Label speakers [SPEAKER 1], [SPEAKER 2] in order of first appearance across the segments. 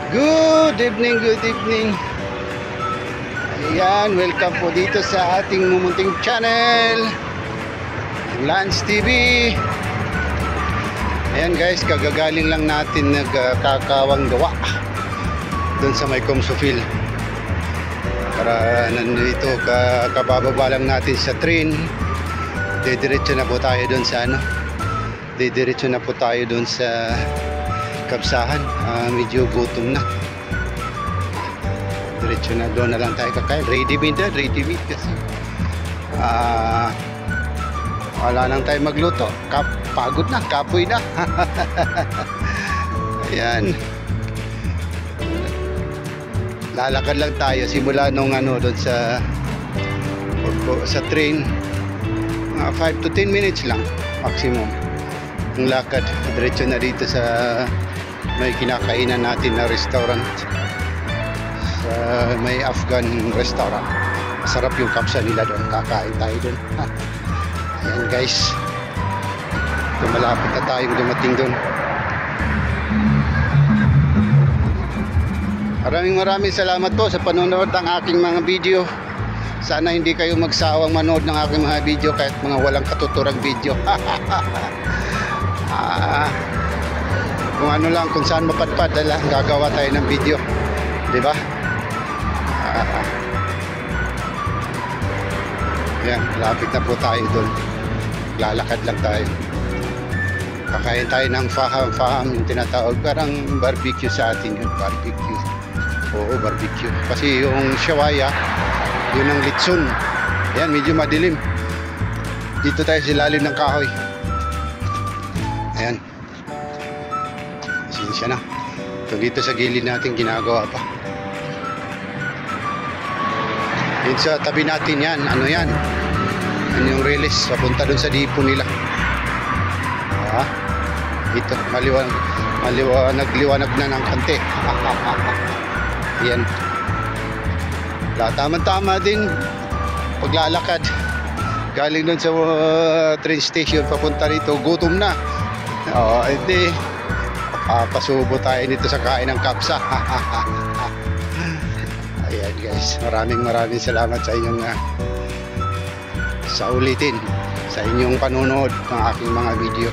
[SPEAKER 1] Good evening, good evening. Ayan, welcome po dito sa ating mumunting channel, Lance TV. Ayan guys, kagagaling lang natin nagkakawang gawa doon sa may Comsofil. Para nandito, kabababa lang natin sa train. Didiretso na po tayo doon sa Didiretso na po tayo doon sa Kabsahan. Medyo gutom na. Diretso na doon na lang tayo kakain. Ready made kasi wala lang tayo magluto. Pagod na, kapoy na. Ayan. Lalakad lang tayo simula nung doon sa train. 5 to 10 minutes lang maximum ang lakad. Diretso na dito sa may kinakainan natin na restaurant, sa may Afghan restaurant. Masarap yung kapsa nila doon, kakain tayo doon. Ayan guys, malapit na tayong dumating doon. Maraming salamat po sa panonood ng aking mga video. Sana hindi kayo magsawang manood ng aking mga video, kahit mga walang katuturang video. Kung ano lang, kung saan mapadpad, gagawa tayo ng video, di ba? Yan, lapit na po tayo doon. Lalakad lang tayo. Kakain tayo ng faham, yung tinatawag, parang barbecue sa atin yun. Barbecue. Oo, barbecue. Kasi yung shawaya, yun ang litson. Yan, medyo madilim. Dito tayo sa ilalim ng kahoy. Ayan. Siya na. So, dito sa gilid natin ginagawa pa. Yun sa tabi natin yan. Ano yan? Yan yung release. Papunta dun sa dipo nila. Dito. Maliwanag na ng kante. Yan. Tama-tama din paglalakad. Galing dun sa train station papunta rito. Gutom na. Hindi. Pasubo tayo nito sa kain ng kapsa. Ayan guys, maraming salamat sa inyong sa ulitin, sa inyong panonood ng aking mga video.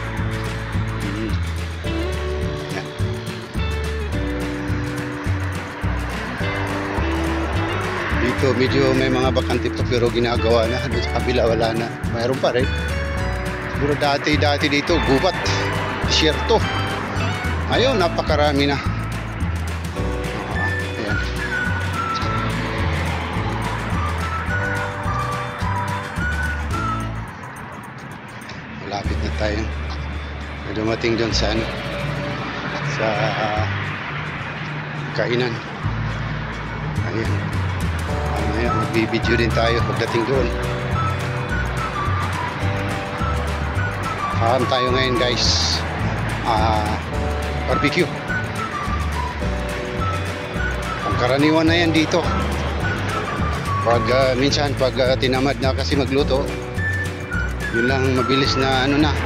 [SPEAKER 1] Dito medyo may mga bakante pa, pero ginagawa na. Doon sa kabila wala na, mayroon pa rin. Siguro dati dito gubat, desierto. Ayun, napakarami na. Ayan. Malapit na tayo. Dumating doon sa kainan. Ayan. Ayan, magbibideo din tayo pagdating doon. Saan tayo ngayon guys? Barbecue. Ang karaniwan na yan dito. Minsan pag tinamad na kasi magluto, yun lang mabilis na na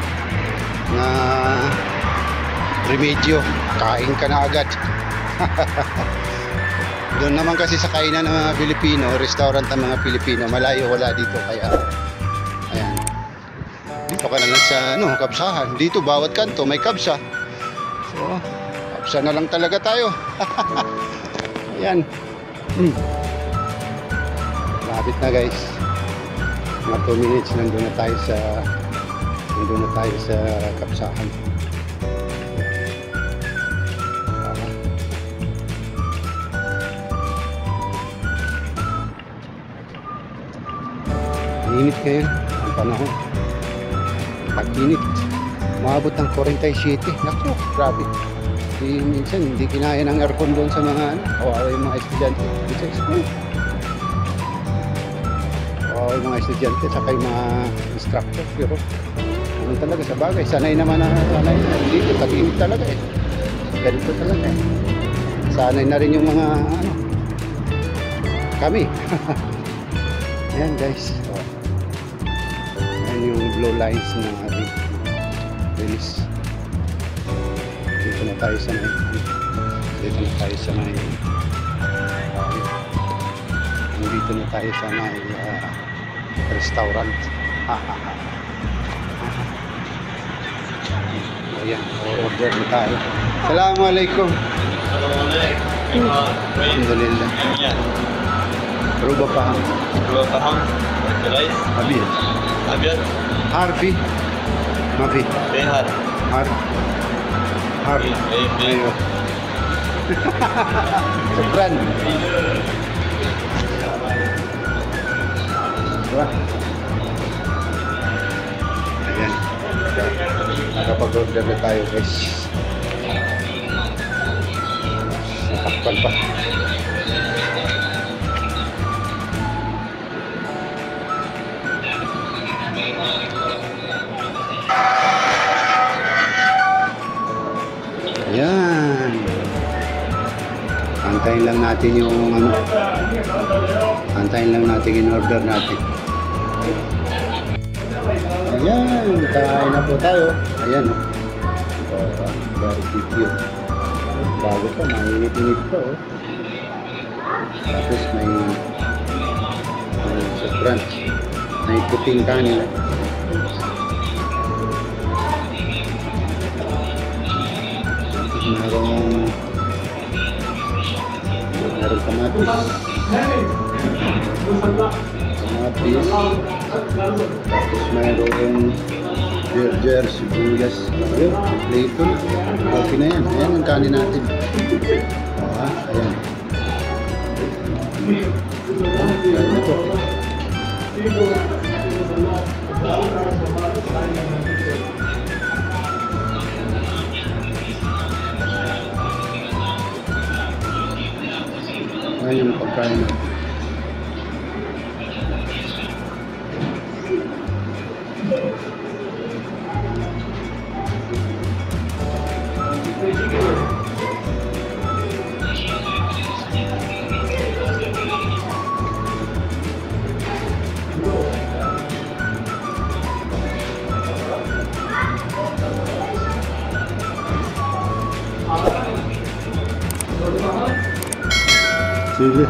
[SPEAKER 1] remedyo, kain ka na agad. Doon naman kasi sa kainan ng mga Pilipino, restaurant ng mga Pilipino, malayo, wala dito, kaya ayan, dito ka na lang sa Kabsahan. Dito bawat kanto may kabsa. So, kapsa na lang talaga tayo. Ayan. Lapit na guys. Mga 2 minutes nandun na tayo sa Kabsahan. Init ngayon ang panahon. Pag-init, umabot ng 47. Naku, grabe. Minsan hindi kinaya ng aircon doon sa mga kawawa yung mga estudyante sa school. Kawawa yung mga estudyante saka yung mga instructor. Pero ano talaga sa bagay, sanay naman dito, pag-init talaga ganito talaga sanay na rin yung mga kami. Ayan guys, ayan yung blue lines na ating release. Dito na tayo sa dito na. tayo sa may nandito na tayo sa may restaurant. Ayan, order na tayo. Assalamualaikum. Alhamdulillah. Ruba paham.
[SPEAKER 2] Ruba paham. Rice.
[SPEAKER 1] Abyad.
[SPEAKER 2] Abyad.
[SPEAKER 1] Harfi. Mafi.
[SPEAKER 2] Behar.
[SPEAKER 1] Har. Ayo. Syukran. Wah. Ayan. Nakapag-order na tayo, guys. Natakpan pa. Ayan. Antayin lang natin yung ano. Antayin lang natin yung order natin. Ayan, kain na po tayo. Ayan, barbecue. Bago pa, mainit-init pa, oh. Tapos may sofran. May puting kanin. Meron kamatis. Tapos mayroong burger, sibuyas. Ayun, plate na. Okay na yan. Ayan ang kanin natin. Ayan. Ayan na po. Ayan yung pagkain natin. Sige.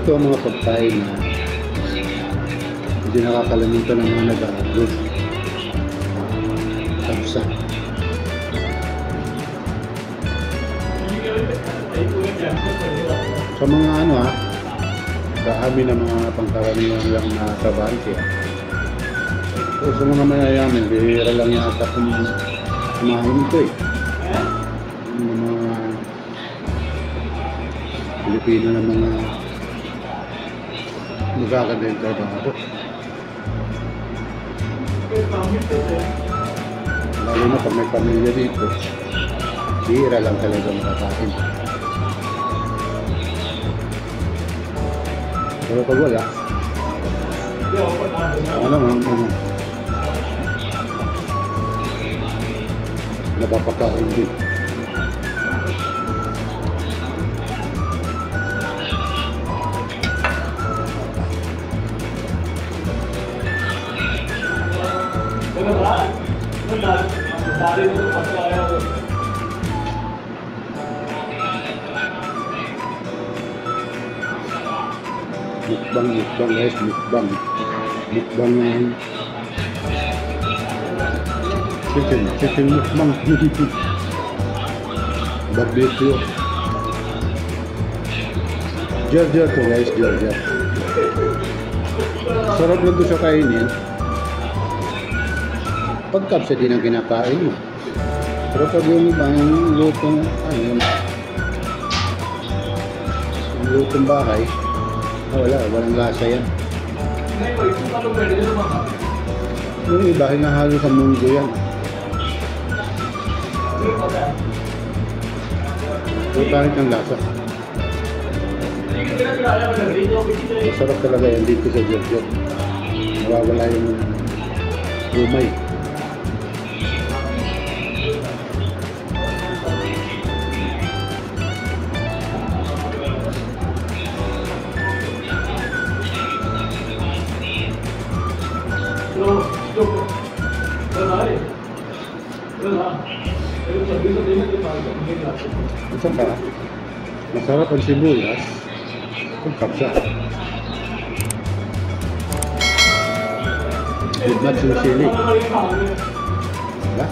[SPEAKER 1] Ito ang mga pagkain na hindi nakakalimutan ng mga nag-a-abroad. Kapsa. Sa mga ano sa amin na mga pangkaraniwan lang na trabahante. So, sa mga mayayaman, bihira lang yata kumain ito eh. Yung mga Pilipino na mga magkakanda yung trabaho. Lalo na pag may pamilya dito, bihira lang talaga makakain. Pero pag wala, napapakain din. Mukbang guys, mukbang yang chicken mukbang barbecue. Georgia to guys, Georgia. Sarap lang to sa kainin. Pagkapsa din ang kinakain mo. Pero pag yung ibang lutong, yung lutong bahay, walang lasa yan. Yung iba, hinahalo sa munggo yan. Pero kahit ang lasa. Masarap talaga yan dito sa Georgia. Nawawala yung lumay. At saka, masarap ang sibuyas kung kapsa. Good match yung sili. Diba?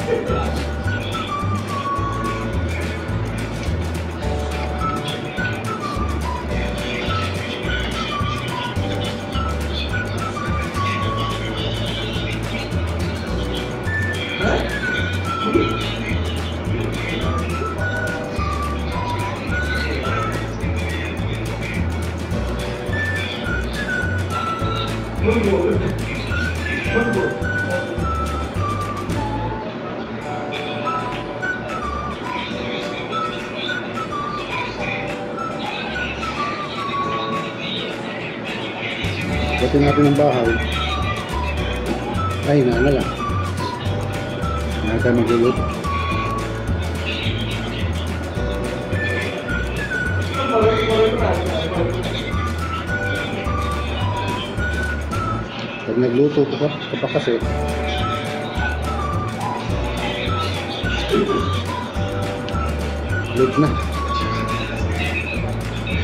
[SPEAKER 1] Pati natin ang bahay. Ay, na lang. Na tayo magluluto. Pag nagluto ka pa kasi, late na.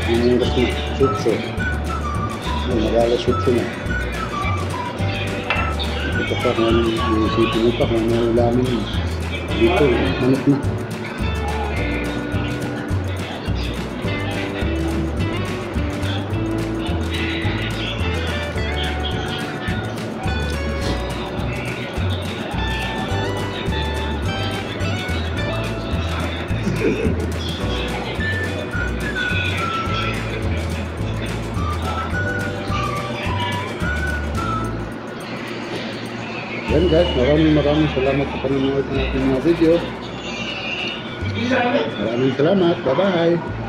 [SPEAKER 1] Yung oras na, sutso. Nag-alas 8 na. Ito pa kung iisipin mo pa kung ano ulamin mo. Dito, manok na. Yan guys, maraming salamat sa panonood ng ating mga video. Maraming salamat. Bye bye.